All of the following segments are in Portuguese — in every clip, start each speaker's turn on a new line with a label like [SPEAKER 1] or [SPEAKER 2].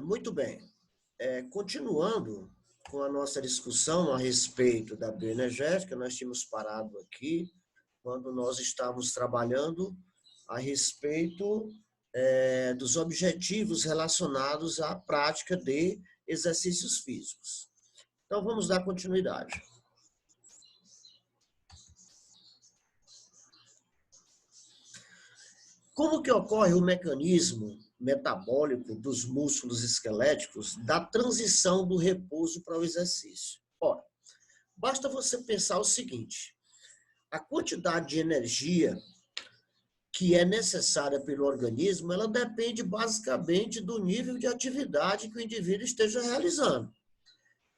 [SPEAKER 1] Muito bem. Continuando com a nossa discussão a respeito da bioenergética, nós tínhamos parado aqui quando nós estávamos trabalhando a respeito dos objetivos relacionados à prática de exercícios físicos. Então, vamos dar continuidade. Como que ocorre o mecanismo metabólico dos músculos esqueléticos da transição do repouso para o exercício? Ora, basta você pensar o seguinte: a quantidade de energia que é necessária pelo organismo, ela depende basicamente do nível de atividade que o indivíduo esteja realizando.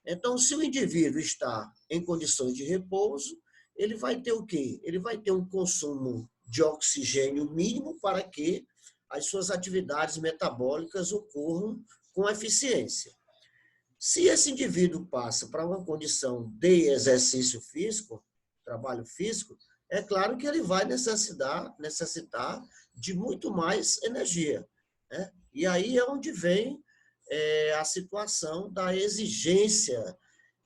[SPEAKER 1] Então, se o indivíduo está em condições de repouso, ele vai ter o quê? Ele vai ter um consumo de oxigênio mínimo para que as suas atividades metabólicas ocorram com eficiência. Se esse indivíduo passa para uma condição de exercício físico, trabalho físico, é claro que ele vai necessitar de muito mais energia, né? E aí é onde vem a situação da exigência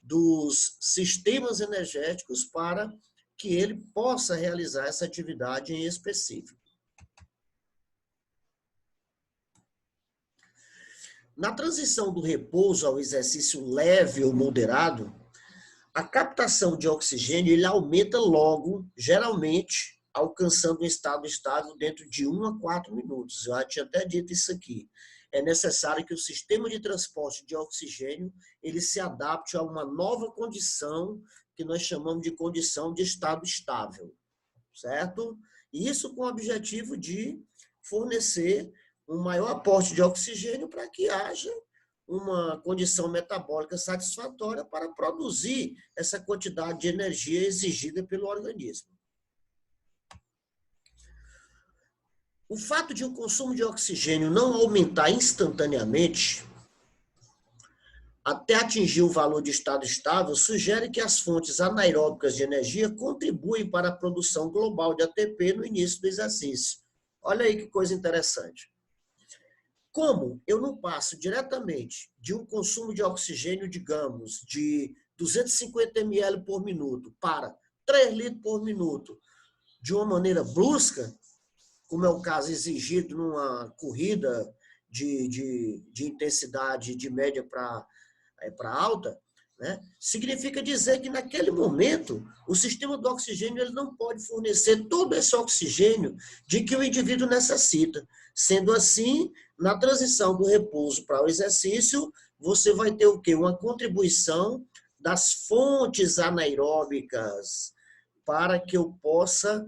[SPEAKER 1] dos sistemas energéticos para que ele possa realizar essa atividade em específico. Na transição do repouso ao exercício leve ou moderado, a captação de oxigênio ele aumenta logo, geralmente, alcançando um estado estável dentro de 1 a 4 minutos. Eu já tinha até dito isso aqui. É necessário que o sistema de transporte de oxigênio ele se adapte a uma nova condição que nós chamamos de condição de estado estável, certo? E isso com o objetivo de fornecer um maior aporte de oxigênio para que haja uma condição metabólica satisfatória para produzir essa quantidade de energia exigida pelo organismo. O fato de o consumo de oxigênio não aumentar instantaneamente até atingir o valor de estado estável sugere que as fontes anaeróbicas de energia contribuem para a produção global de ATP no início do exercício. Olha aí que coisa interessante. Como eu não passo diretamente de um consumo de oxigênio, digamos, de 250 ml por minuto para 3 litros por minuto de uma maneira brusca, como é o caso exigido numa corrida de intensidade de média para alta, né? Significa dizer que naquele momento o sistema do oxigênio ele não pode fornecer todo esse oxigênio de que o indivíduo necessita. Sendo assim, na transição do repouso para o exercício, você vai ter o quê? Uma contribuição das fontes anaeróbicas para que eu possa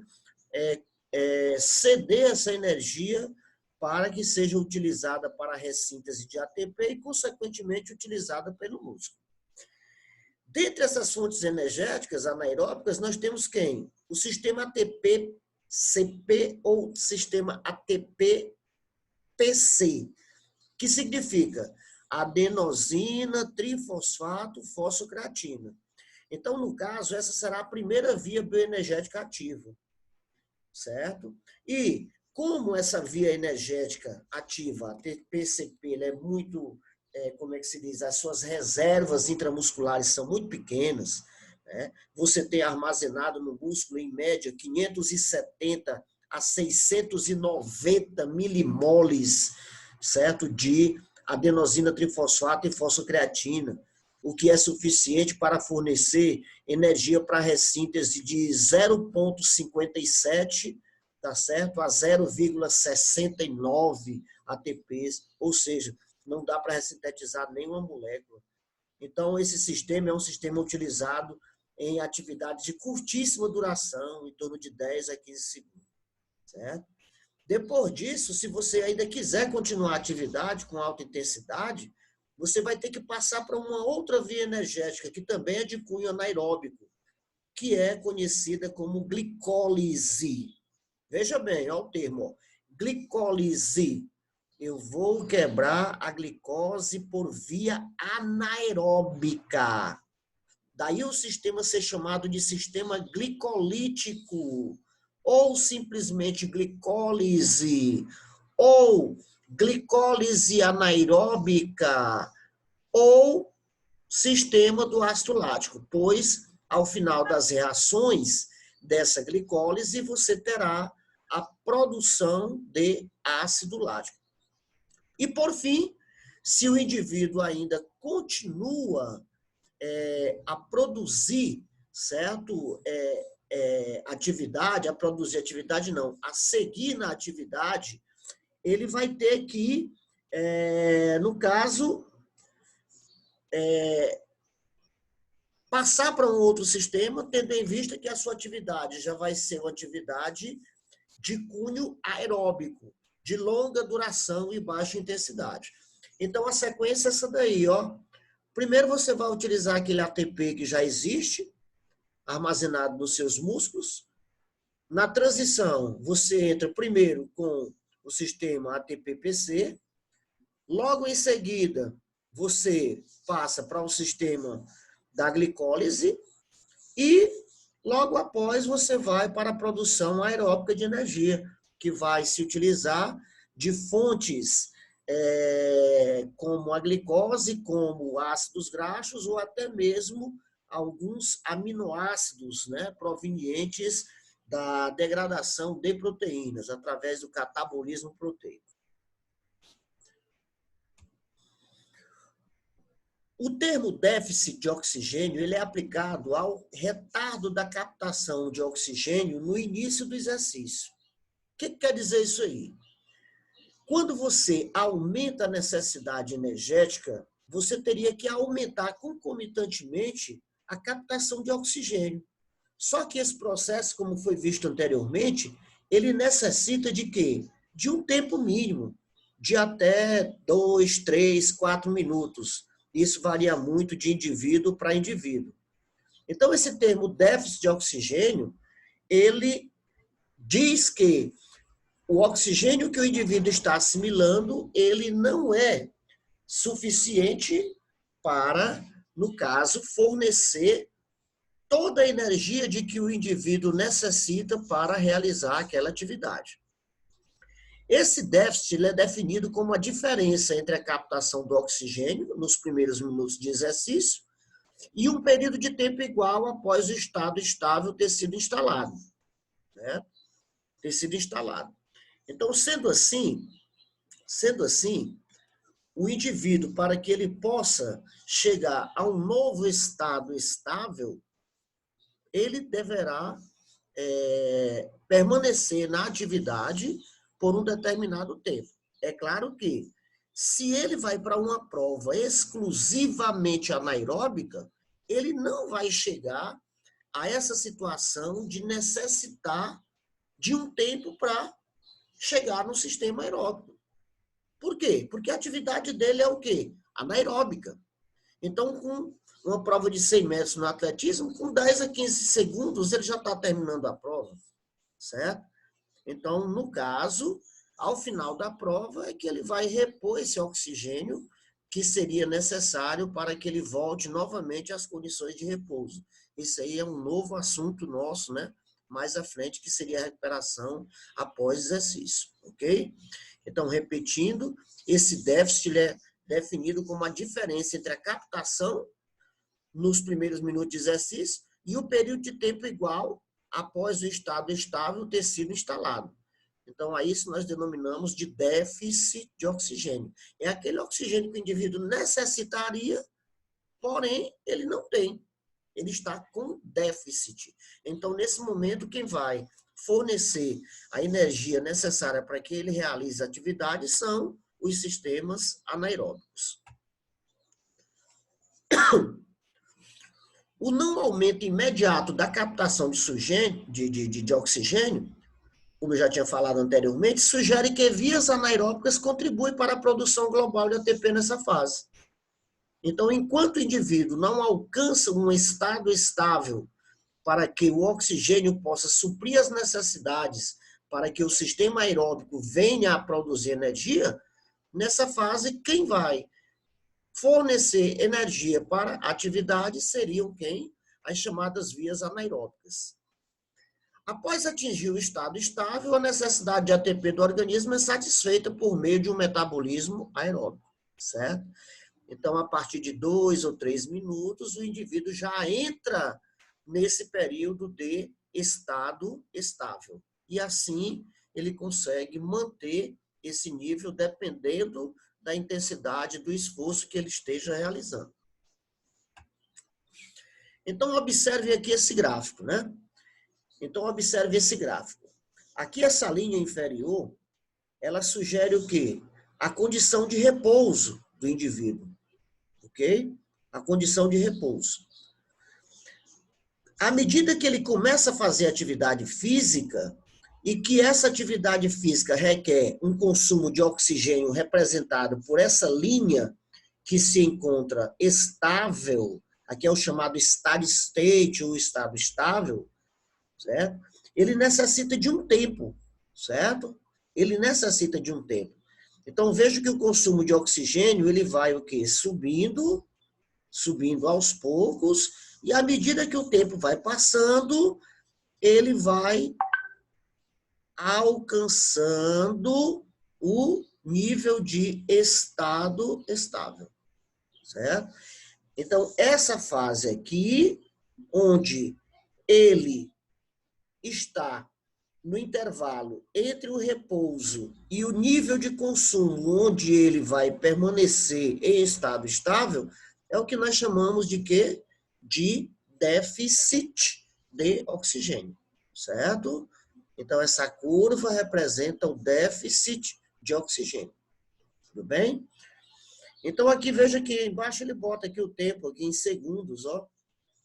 [SPEAKER 1] ceder essa energia para que seja utilizada para a ressíntese de ATP e, consequentemente, utilizada pelo músculo. Dentre essas fontes energéticas anaeróbicas, nós temos quem? O sistema ATP-CP ou sistema ATP-PC, que significa adenosina, trifosfato, fosfocreatina. Então, no caso, essa será a primeira via bioenergética ativa, certo? E como essa via energética ativa, a ATP-CP, é muito, como é que se diz, as suas reservas intramusculares são muito pequenas, né? Você tem armazenado no músculo, em média, 570 a 690 milimoles, certo? De adenosina trifosfato e fosfocreatina, o que é suficiente para fornecer energia para a ressíntese de 0,57, tá certo? A 0,69 ATPs, ou seja, não dá para ressintetizar nenhuma molécula. Então, esse sistema é um sistema utilizado em atividades de curtíssima duração, em torno de 10 a 15 segundos, certo? Depois disso, se você ainda quiser continuar a atividade com alta intensidade, você vai ter que passar para uma outra via energética, que também é de cunho anaeróbico, que é conhecida como glicólise. Veja bem, olha o termo, glicólise. Eu vou quebrar a glicose por via anaeróbica. Daí o sistema ser chamado de sistema glicolítico, ou simplesmente glicólise, ou glicólise anaeróbica ou sistema do ácido lático, pois, ao final das reações dessa glicólise, você terá a produção de ácido lático. E, por fim, se o indivíduo ainda continua a produzir, certo? A seguir na atividade, ele vai ter que, no caso, passar para um outro sistema, tendo em vista que a sua atividade já vai ser uma atividade de cunho aeróbico, de longa duração e baixa intensidade. Então, a sequência é essa daí, ó. Primeiro, você vai utilizar aquele ATP que já existe, armazenado nos seus músculos. Na transição, você entra primeiro com o sistema ATP-PC. Logo em seguida, você passa para o sistema da glicólise. E logo após, você vai para a produção aeróbica de energia, que vai se utilizar de fontes como a glicose, como ácidos graxos ou até mesmo alguns aminoácidos, né, provenientes da degradação de proteínas através do catabolismo proteico. O termo déficit de oxigênio ele é aplicado ao retardo da captação de oxigênio no início do exercício. O que quer dizer isso aí? Quando você aumenta a necessidade energética, você teria que aumentar concomitantemente a captação de oxigênio. Só que esse processo, como foi visto anteriormente, ele necessita de quê? De um tempo mínimo, de até 2, 3, 4 minutos. Isso varia muito de indivíduo para indivíduo. Então, esse termo déficit de oxigênio, ele diz que o oxigênio que o indivíduo está assimilando, ele não é suficiente para, no caso, fornecer toda a energia de que o indivíduo necessita para realizar aquela atividade. Esse déficit é definido como a diferença entre a captação do oxigênio nos primeiros minutos de exercício e um período de tempo igual após o estado estável ter sido instalado. Né? Ter sido instalado. Então, sendo assim, o indivíduo, para que ele possa chegar a um novo estado estável, ele deverá permanecer na atividade por um determinado tempo. É claro que, se ele vai para uma prova exclusivamente anaeróbica, ele não vai chegar a essa situação de necessitar de um tempo para chegar no sistema aeróbico. Por quê? Porque a atividade dele é o quê? Anaeróbica. Então, com uma prova de 100 metros no atletismo, com 10 a 15 segundos, ele já está terminando a prova, certo? Então, no caso, ao final da prova, é que ele vai repor esse oxigênio que seria necessário para que ele volte novamente às condições de repouso. Isso aí é um novo assunto nosso, né? Mais à frente, que seria a recuperação após exercício, ok? Então, repetindo, esse déficit é definido como a diferença entre a captação nos primeiros minutos de exercício e o período de tempo igual após o estado estável ter sido instalado. Então, a isso nós denominamos de déficit de oxigênio. É aquele oxigênio que o indivíduo necessitaria, porém, ele não tem. Ele está com déficit. Então, nesse momento, quem vai fornecer a energia necessária para que ele realize a atividade são os sistemas anaeróbicos. O não aumento imediato da captação de oxigênio, como eu já tinha falado anteriormente, sugere que vias anaeróbicas contribuem para a produção global de ATP nessa fase. Então, enquanto o indivíduo não alcança um estado estável para que o oxigênio possa suprir as necessidades, para que o sistema aeróbico venha a produzir energia, nessa fase, quem vai fornecer energia para a atividade seriam quem? As chamadas vias anaeróbicas. Após atingir o estado estável, a necessidade de ATP do organismo é satisfeita por meio de um metabolismo aeróbico, certo? Então, a partir de 2 ou 3 minutos, o indivíduo já entra nesse período de estado estável. E assim, ele consegue manter esse nível dependendo da intensidade do esforço que ele esteja realizando. Então, observe aqui esse gráfico, né? Então, observe esse gráfico. Aqui, essa linha inferior, ela sugere o quê? A condição de repouso do indivíduo, ok? A condição de repouso. À medida que ele começa a fazer atividade física, e que essa atividade física requer um consumo de oxigênio representado por essa linha que se encontra estável, aqui é o chamado steady state, ou estado estável, certo? Ele necessita de um tempo, certo? Ele necessita de um tempo. Então, vejo que o consumo de oxigênio, ele vai o quê? Subindo aos poucos, e à medida que o tempo vai passando, ele vai alcançando o nível de estado estável, certo? Então, essa fase aqui, onde ele está no intervalo entre o repouso e o nível de consumo, onde ele vai permanecer em estado estável, é o que nós chamamos de quê? De déficit de oxigênio, certo? Então, essa curva representa o déficit de oxigênio. Tudo bem? Então, aqui, veja que embaixo ele bota aqui o tempo aqui em segundos, ó.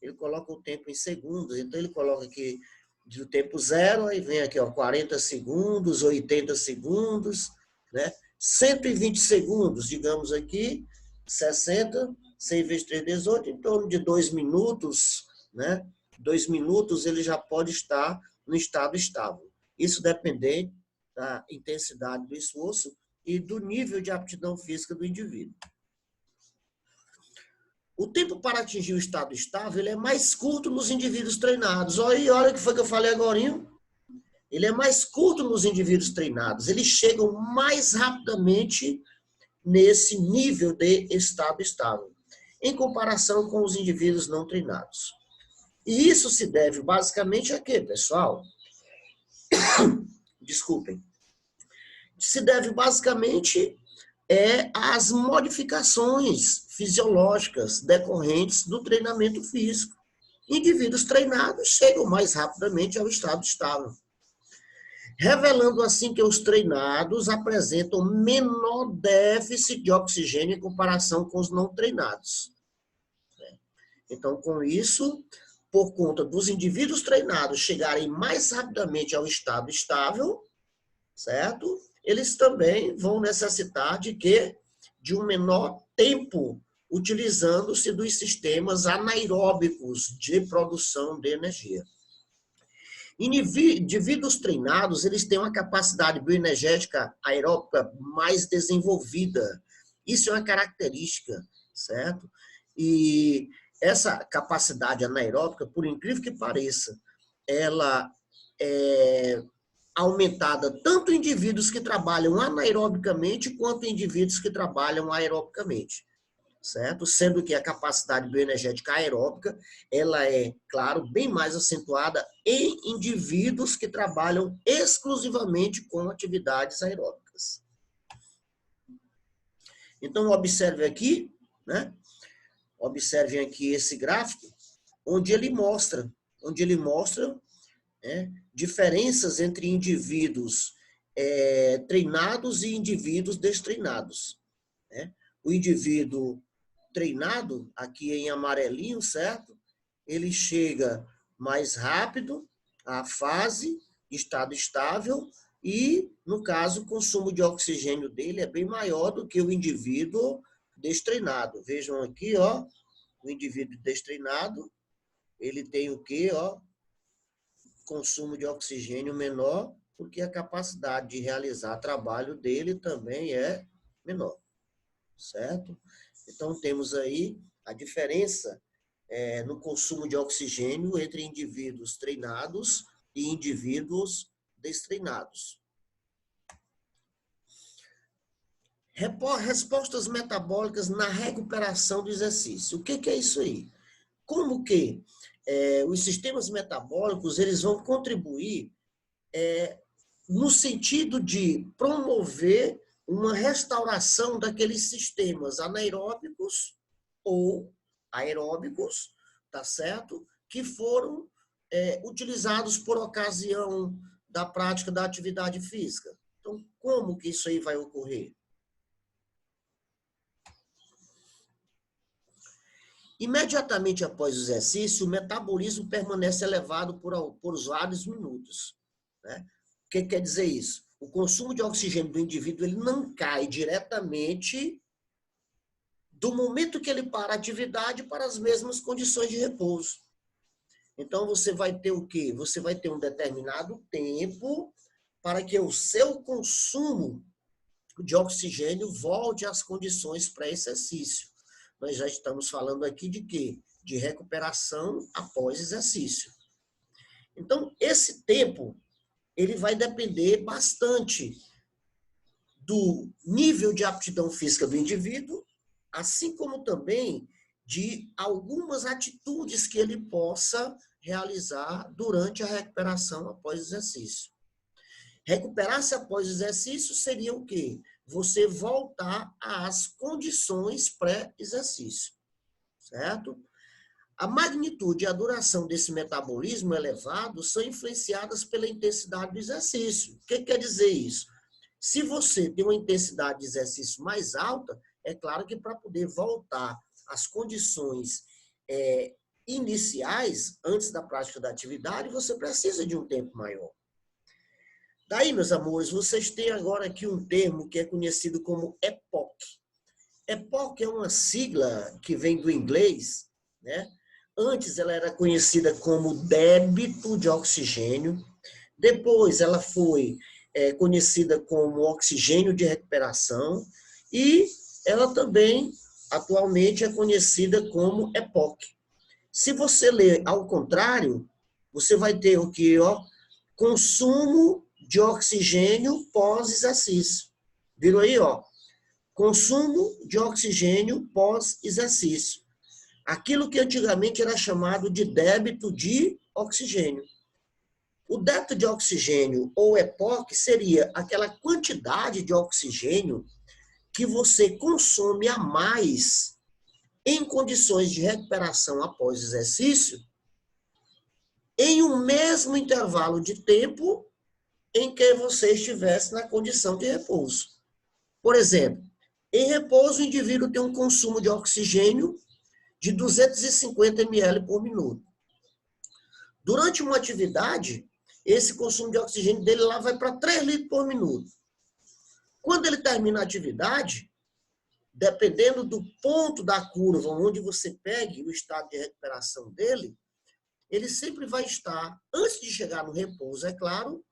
[SPEAKER 1] Ele coloca o tempo em segundos. Então, ele coloca aqui do tempo zero, aí vem aqui, ó, 40 segundos, 80 segundos, né? 120 segundos, digamos aqui, 60, 100 vezes 3, 18, em torno de 2 minutos, né? 2 minutos ele já pode estar no estado estável. Isso depende da intensidade do esforço e do nível de aptidão física do indivíduo. O tempo para atingir o estado estável ele é mais curto nos indivíduos treinados. Olha o que foi que eu falei agora. Ele é mais curto nos indivíduos treinados. Eles chegam mais rapidamente nesse nível de estado estável, em comparação com os indivíduos não treinados. E isso se deve basicamente a quê, pessoal? Desculpem. Se deve basicamente às modificações fisiológicas decorrentes do treinamento físico. Indivíduos treinados chegam mais rapidamente ao estado estável, revelando assim que os treinados apresentam menor déficit de oxigênio em comparação com os não treinados. Então, com isso, por conta dos indivíduos treinados chegarem mais rapidamente ao estado estável, certo? Eles também vão necessitar de quê? De um menor tempo, utilizando-se dos sistemas anaeróbicos de produção de energia. Indivíduos treinados, eles têm uma capacidade bioenergética aeróbica mais desenvolvida. Isso é uma característica, certo? E essa capacidade anaeróbica, por incrível que pareça, ela é aumentada tanto em indivíduos que trabalham anaerobicamente quanto em indivíduos que trabalham aerobicamente, certo? Sendo que a capacidade bioenergética aeróbica, ela é, claro, bem mais acentuada em indivíduos que trabalham exclusivamente com atividades aeróbicas. Então, observe aqui, né? Observem aqui esse gráfico, onde ele mostra, diferenças entre indivíduos treinados e indivíduos destreinados. Né? O indivíduo treinado, aqui em amarelinho, certo? Ele chega mais rápido à fase de estado estável e, no caso, o consumo de oxigênio dele é bem maior do que o indivíduo destreinado. Vejam aqui, ó, o indivíduo destreinado, ele tem o quê, ó? Consumo de oxigênio menor, porque a capacidade de realizar trabalho dele também é menor, certo? Então, temos aí a diferença no consumo de oxigênio entre indivíduos treinados e indivíduos destreinados. Respostas metabólicas na recuperação do exercício. O que é isso aí? Como que os sistemas metabólicos eles vão contribuir no sentido de promover uma restauração daqueles sistemas anaeróbicos ou aeróbicos, tá certo? Que foram utilizados por ocasião da prática da atividade física. Então, como que isso aí vai ocorrer? Imediatamente após o exercício, o metabolismo permanece elevado por vários minutos. Né? O que quer dizer isso? O consumo de oxigênio do indivíduo ele não cai diretamente do momento que ele para a atividade para as mesmas condições de repouso. Então, você vai ter o quê? Você vai ter um determinado tempo para que o seu consumo de oxigênio volte às condições pré-exercício. Nós já estamos falando aqui de quê? De recuperação após exercício. Então, esse tempo, ele vai depender bastante do nível de aptidão física do indivíduo, assim como também de algumas atitudes que ele possa realizar durante a recuperação após o exercício. Recuperar-se após o exercício seria o quê? Você voltar às condições pré-exercício, certo? A magnitude e a duração desse metabolismo elevado são influenciadas pela intensidade do exercício. O que quer dizer isso? Se você tem uma intensidade de exercício mais alta, é claro que para poder voltar às condições iniciais, antes da prática da atividade, você precisa de um tempo maior. Daí, meus amores, vocês têm agora aqui um termo que é conhecido como EPOC. EPOC é uma sigla que vem do inglês, né? Antes ela era conhecida como débito de oxigênio, depois ela foi conhecida como oxigênio de recuperação e ela também, atualmente, é conhecida como EPOC. Se você ler ao contrário, você vai ter o que? Consumo de oxigênio pós-exercício. Viram aí? Consumo de oxigênio pós-exercício. Aquilo que antigamente era chamado de débito de oxigênio. O débito de oxigênio, ou EPOC, seria aquela quantidade de oxigênio que você consome a mais em condições de recuperação após exercício, em um mesmo intervalo de tempo em que você estivesse na condição de repouso. Por exemplo, em repouso, o indivíduo tem um consumo de oxigênio de 250 ml por minuto. Durante uma atividade, esse consumo de oxigênio dele lá vai para 3 litros por minuto. Quando ele termina a atividade, dependendo do ponto da curva onde você pegue o estado de recuperação dele, ele sempre vai estar, antes de chegar no repouso, é claro,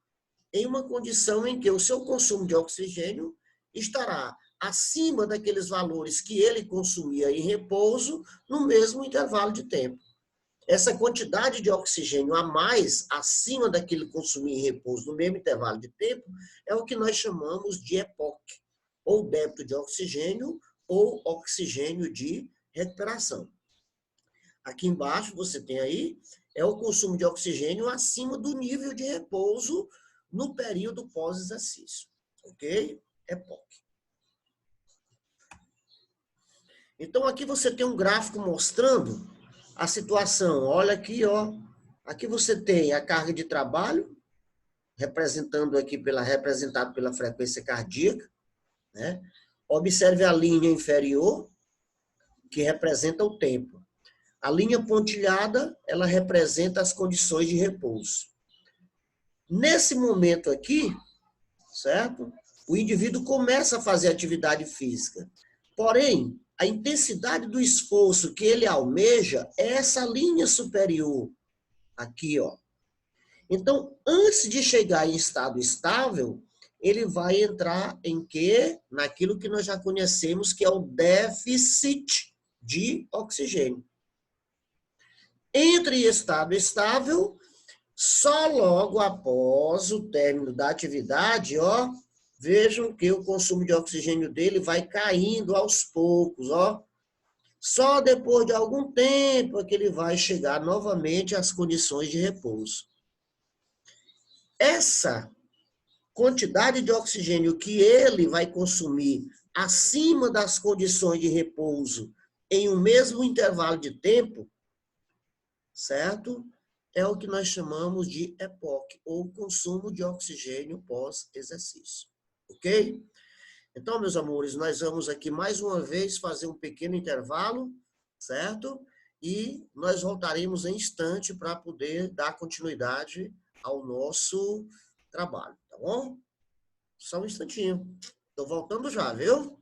[SPEAKER 1] em uma condição em que o seu consumo de oxigênio estará acima daqueles valores que ele consumia em repouso no mesmo intervalo de tempo. Essa quantidade de oxigênio a mais, acima daquilo que consumia em repouso no mesmo intervalo de tempo, é o que nós chamamos de EPOC, ou débito de oxigênio, ou oxigênio de recuperação. Aqui embaixo você tem aí, é o consumo de oxigênio acima do nível de repouso no período pós-exercício. Ok? EPOC. Então, aqui você tem um gráfico mostrando a situação. Olha aqui, aqui você tem a carga de trabalho, representado pela frequência cardíaca, né? Observe a linha inferior, que representa o tempo. A linha pontilhada, ela representa as condições de repouso. Nesse momento aqui, certo? O indivíduo começa a fazer atividade física. Porém, a intensidade do esforço que ele almeja é essa linha superior, aqui, Então, antes de chegar em estado estável, ele vai entrar em quê? Naquilo que nós já conhecemos, que é o déficit de oxigênio. Entre estado estável, Só logo após o término da atividade, ó, vejam que o consumo de oxigênio dele vai caindo aos poucos, ó. Só depois de algum tempo é que ele vai chegar novamente às condições de repouso. Essa quantidade de oxigênio que ele vai consumir acima das condições de repouso em um mesmo intervalo de tempo, certo? É o que nós chamamos de EPOC, ou consumo de oxigênio pós-exercício. Ok? Então, meus amores, nós vamos aqui mais uma vez fazer um pequeno intervalo, certo? E nós voltaremos em instante para poder dar continuidade ao nosso trabalho, tá bom? Só um instantinho. Estou voltando já, viu?